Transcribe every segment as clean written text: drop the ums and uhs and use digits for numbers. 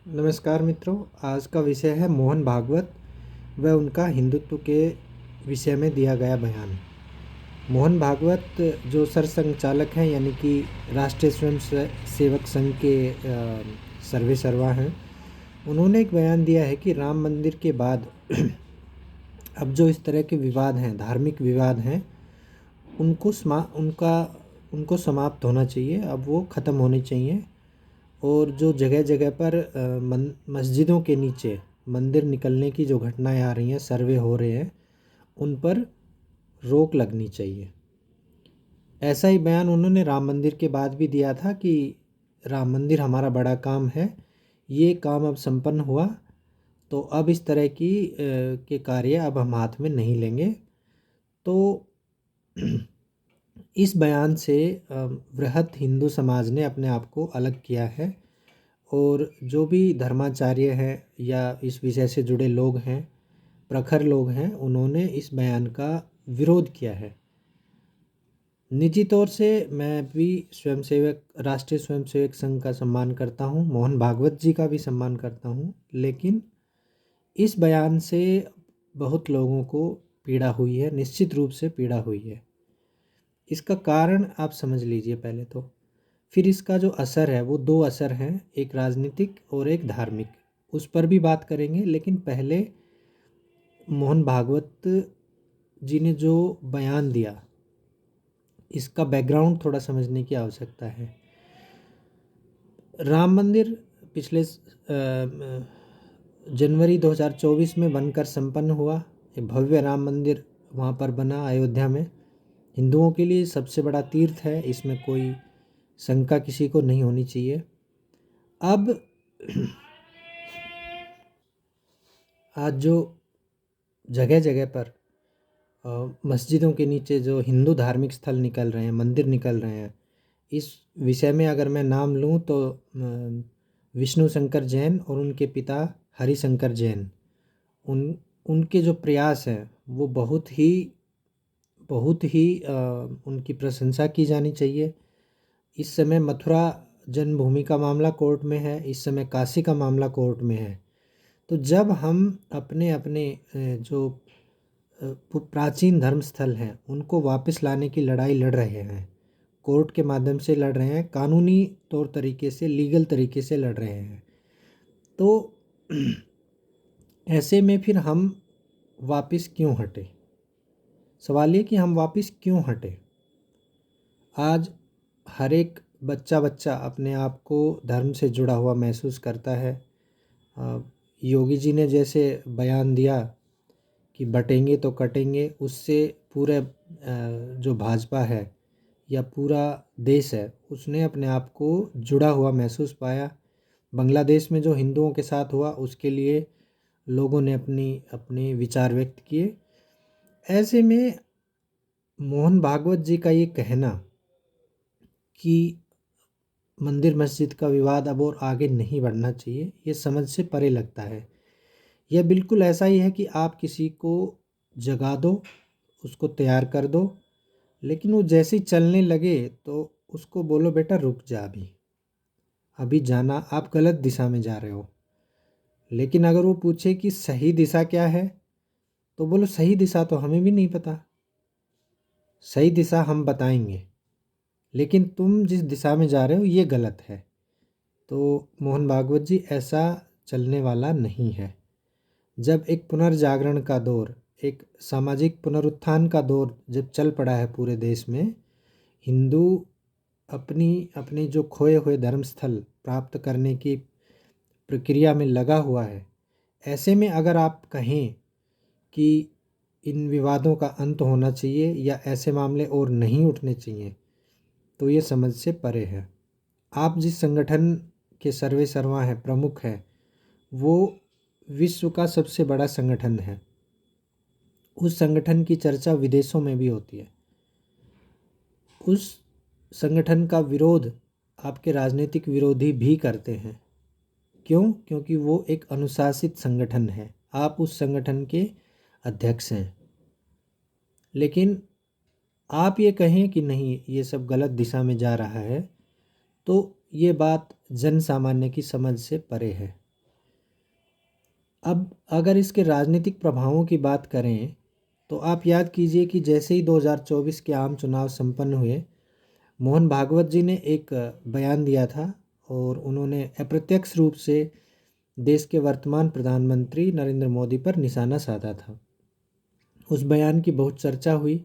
नमस्कार मित्रों। आज का विषय है मोहन भागवत व उनका हिंदुत्व के विषय में दिया गया बयान। मोहन भागवत जो सरसंघचालक हैं यानी कि राष्ट्रीय स्वयं सेवक संघ के सर्वे सर्वा हैं, उन्होंने एक बयान दिया है कि राम मंदिर के बाद अब जो इस तरह के विवाद हैं, धार्मिक विवाद हैं, उनको समाप्त होना चाहिए। अब वो ख़त्म होने चाहिए। और जो जगह जगह पर मस्जिदों के नीचे मंदिर निकलने की जो घटनाएं आ रही हैं, सर्वे हो रहे हैं, उन पर रोक लगनी चाहिए। ऐसा ही बयान उन्होंने राम मंदिर के बाद भी दिया था कि राम मंदिर हमारा बड़ा काम है, ये काम अब संपन्न हुआ, तो अब इस तरह के कार्य अब हम हाथ में नहीं लेंगे। तो इस बयान से वृहत हिंदू समाज ने अपने आप को अलग किया है। और जो भी धर्माचार्य हैं या इस विषय से जुड़े लोग हैं, प्रखर लोग हैं, उन्होंने इस बयान का विरोध किया है। निजी तौर से मैं भी राष्ट्रीय स्वयंसेवक संघ का सम्मान करता हूँ, मोहन भागवत जी का भी सम्मान करता हूँ, लेकिन इस बयान से बहुत लोगों को पीड़ा हुई है, निश्चित रूप से पीड़ा हुई है। इसका कारण आप समझ लीजिए पहले तो, फिर इसका जो असर है वो दो असर हैं, एक राजनीतिक और एक धार्मिक। उस पर भी बात करेंगे, लेकिन पहले मोहन भागवत जी ने जो बयान दिया, इसका बैकग्राउंड थोड़ा समझने की आवश्यकता है। राम मंदिर पिछले जनवरी 2024 में बनकर संपन्न हुआ। एक भव्य राम मंदिर वहाँ पर बना अयोध्या में। हिंदुओं के लिए सबसे बड़ा तीर्थ है, इसमें कोई शंका किसी को नहीं होनी चाहिए। अब आज जो जगह जगह पर मस्जिदों के नीचे जो हिंदू धार्मिक स्थल निकल रहे हैं, मंदिर निकल रहे हैं, इस विषय में अगर मैं नाम लूँ तो विष्णु शंकर जैन और उनके पिता हरिशंकर जैन, उनके जो प्रयास हैं वो बहुत ही उनकी प्रशंसा की जानी चाहिए। इस समय मथुरा जन्मभूमि का मामला कोर्ट में है, इस समय काशी का मामला कोर्ट में है। तो जब हम अपने अपने जो प्राचीन धर्म स्थल हैं उनको वापस लाने की लड़ाई लड़ रहे हैं, कोर्ट के माध्यम से लड़ रहे हैं, कानूनी तौर तरीके से, लीगल तरीके से लड़ रहे हैं, तो ऐसे में फिर हम वापस क्यों हटे? सवाल ये कि हम वापस क्यों हटे? आज हर एक बच्चा अपने आप को धर्म से जुड़ा हुआ महसूस करता है। योगी जी ने जैसे बयान दिया कि बटेंगे तो कटेंगे, उससे पूरे जो भाजपा है या पूरा देश है, उसने अपने आप को जुड़ा हुआ महसूस पाया। बांग्लादेश में जो हिंदुओं के साथ हुआ, उसके लिए लोगों ने अपने विचार व्यक्त किए। ऐसे में मोहन भागवत जी का ये कहना कि मंदिर मस्जिद का विवाद अब और आगे नहीं बढ़ना चाहिए, ये समझ से परे लगता है। यह बिल्कुल ऐसा ही है कि आप किसी को जगा दो, उसको तैयार कर दो, लेकिन वो जैसे ही चलने लगे तो उसको बोलो बेटा रुक जा, अभी जाना, आप गलत दिशा में जा रहे हो। लेकिन अगर वो पूछे कि सही दिशा क्या है, तो बोलो सही दिशा तो हमें भी नहीं पता, सही दिशा हम बताएंगे, लेकिन तुम जिस दिशा में जा रहे हो ये गलत है। तो मोहन भागवत जी, ऐसा चलने वाला नहीं है। जब एक पुनर्जागरण का दौर, एक सामाजिक पुनरुत्थान का दौर जब चल पड़ा है पूरे देश में, हिंदू अपनी अपनी जो खोए हुए धर्मस्थल प्राप्त करने की प्रक्रिया में लगा हुआ है, ऐसे में अगर आप कहें कि इन विवादों का अंत होना चाहिए या ऐसे मामले और नहीं उठने चाहिए, तो ये समझ से परे है। आप जिस संगठन के सर्वे सर्वा हैं, प्रमुख हैं, वो विश्व का सबसे बड़ा संगठन है। उस संगठन की चर्चा विदेशों में भी होती है। उस संगठन का विरोध आपके राजनीतिक विरोधी भी करते हैं। क्यों? क्योंकि वो एक अनुशासित संगठन है, आप उस संगठन के अध्यक्ष हैं। लेकिन आप ये कहें कि नहीं, ये सब गलत दिशा में जा रहा है, तो ये बात जन सामान्य की समझ से परे है। अब अगर इसके राजनीतिक प्रभावों की बात करें तो आप याद कीजिए कि जैसे ही 2024 के आम चुनाव संपन्न हुए, मोहन भागवत जी ने एक बयान दिया था और उन्होंने अप्रत्यक्ष रूप से देश के वर्तमान प्रधानमंत्री नरेंद्र मोदी पर निशाना साधा था। उस बयान की बहुत चर्चा हुई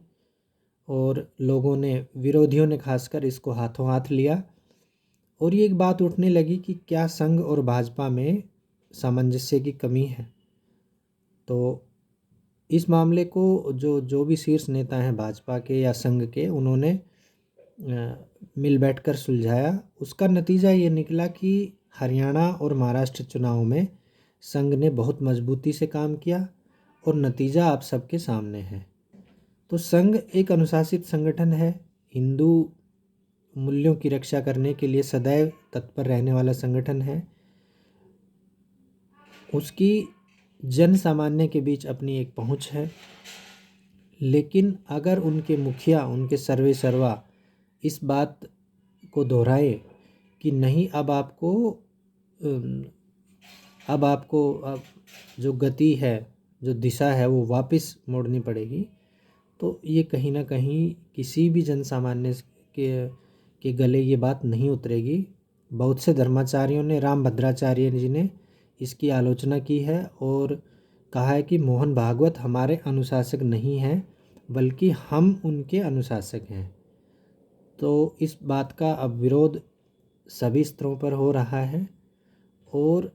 और लोगों ने, विरोधियों ने खासकर, इसको हाथों हाथ लिया और ये एक बात उठने लगी कि क्या संघ और भाजपा में सामंजस्य की कमी है। तो इस मामले को जो जो भी शीर्ष नेता हैं भाजपा के या संघ के, उन्होंने मिल बैठकर सुलझाया। उसका नतीजा ये निकला कि हरियाणा और महाराष्ट्र चुनाव में संघ ने बहुत मजबूती से काम किया और नतीजा आप सबके सामने है। तो संघ एक अनुशासित संगठन है, हिंदू मूल्यों की रक्षा करने के लिए सदैव तत्पर रहने वाला संगठन है। उसकी जन सामान्य के बीच अपनी एक पहुंच है, लेकिन अगर उनके मुखिया, उनके सर्वे सर्वा इस बात को दोहराए कि नहीं, अब जो गति है, जो दिशा है, वो वापस मोड़नी पड़ेगी, तो ये कहीं ना कहीं किसी भी जन सामान्य के गले ये बात नहीं उतरेगी। बहुत से धर्माचार्यों ने, राम भद्राचार्य जी ने इसकी आलोचना की है और कहा है कि मोहन भागवत हमारे अनुशासक नहीं हैं, बल्कि हम उनके अनुशासक हैं। तो इस बात का अब विरोध सभी स्तरों पर हो रहा है और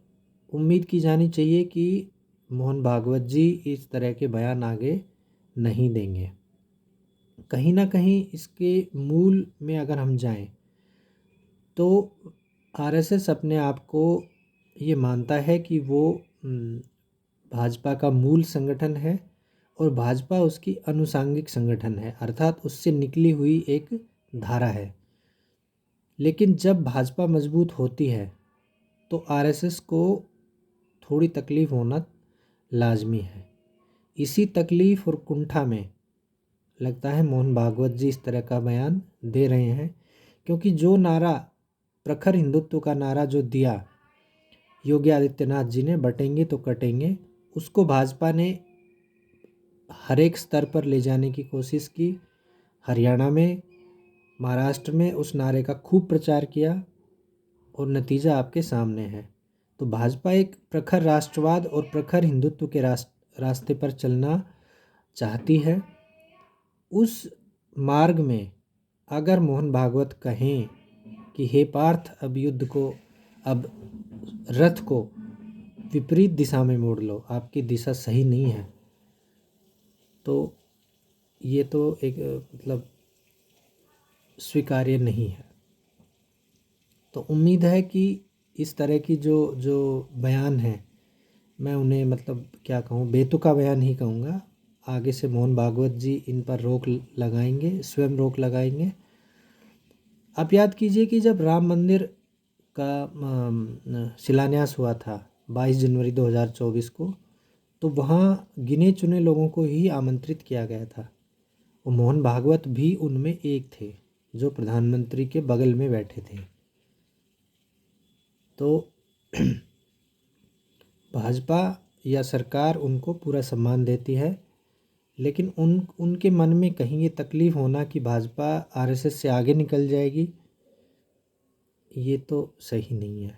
उम्मीद की जानी चाहिए कि मोहन भागवत जी इस तरह के बयान आगे नहीं देंगे। कहीं ना कहीं इसके मूल में अगर हम जाएं तो आरएसएस अपने आप को ये मानता है कि वो भाजपा का मूल संगठन है और भाजपा उसकी अनुसांगिक संगठन है, अर्थात उससे निकली हुई एक धारा है। लेकिन जब भाजपा मजबूत होती है तो आरएसएस को थोड़ी तकलीफ़ होना लाजमी है। इसी तकलीफ़ और कुंठा में लगता है मोहन भागवत जी इस तरह का बयान दे रहे हैं, क्योंकि जो नारा, प्रखर हिंदुत्व का नारा जो दिया योगी आदित्यनाथ जी ने, बटेंगे तो कटेंगे, उसको भाजपा ने हर एक स्तर पर ले जाने की कोशिश की। हरियाणा में, महाराष्ट्र में उस नारे का खूब प्रचार किया और नतीजा आपके सामने है। तो भाजपा एक प्रखर राष्ट्रवाद और प्रखर हिंदुत्व के रास्ते पर चलना चाहती है। उस मार्ग में अगर मोहन भागवत कहें कि हे पार्थ, अब युद्ध को, अब रथ को विपरीत दिशा में मोड़ लो, आपकी दिशा सही नहीं है, तो ये तो एक मतलब स्वीकार्य नहीं है। तो उम्मीद है कि इस तरह की जो जो बयान हैं, मैं उन्हें मतलब क्या कहूँ, बेतुका बयान ही कहूँगा। आगे से मोहन भागवत जी इन पर रोक लगाएंगे, स्वयं रोक लगाएंगे। आप याद कीजिए कि जब राम मंदिर का शिलान्यास हुआ था 22 जनवरी 2024 को, तो वहाँ गिने चुने लोगों को ही आमंत्रित किया गया था और मोहन भागवत भी उनमें एक थे, जो प्रधानमंत्री के बगल में बैठे थे। तो भाजपा या सरकार उनको पूरा सम्मान देती है, लेकिन उनके मन में कहीं ये तकलीफ़ होना कि भाजपा आरएसएस से आगे निकल जाएगी, ये तो सही नहीं है।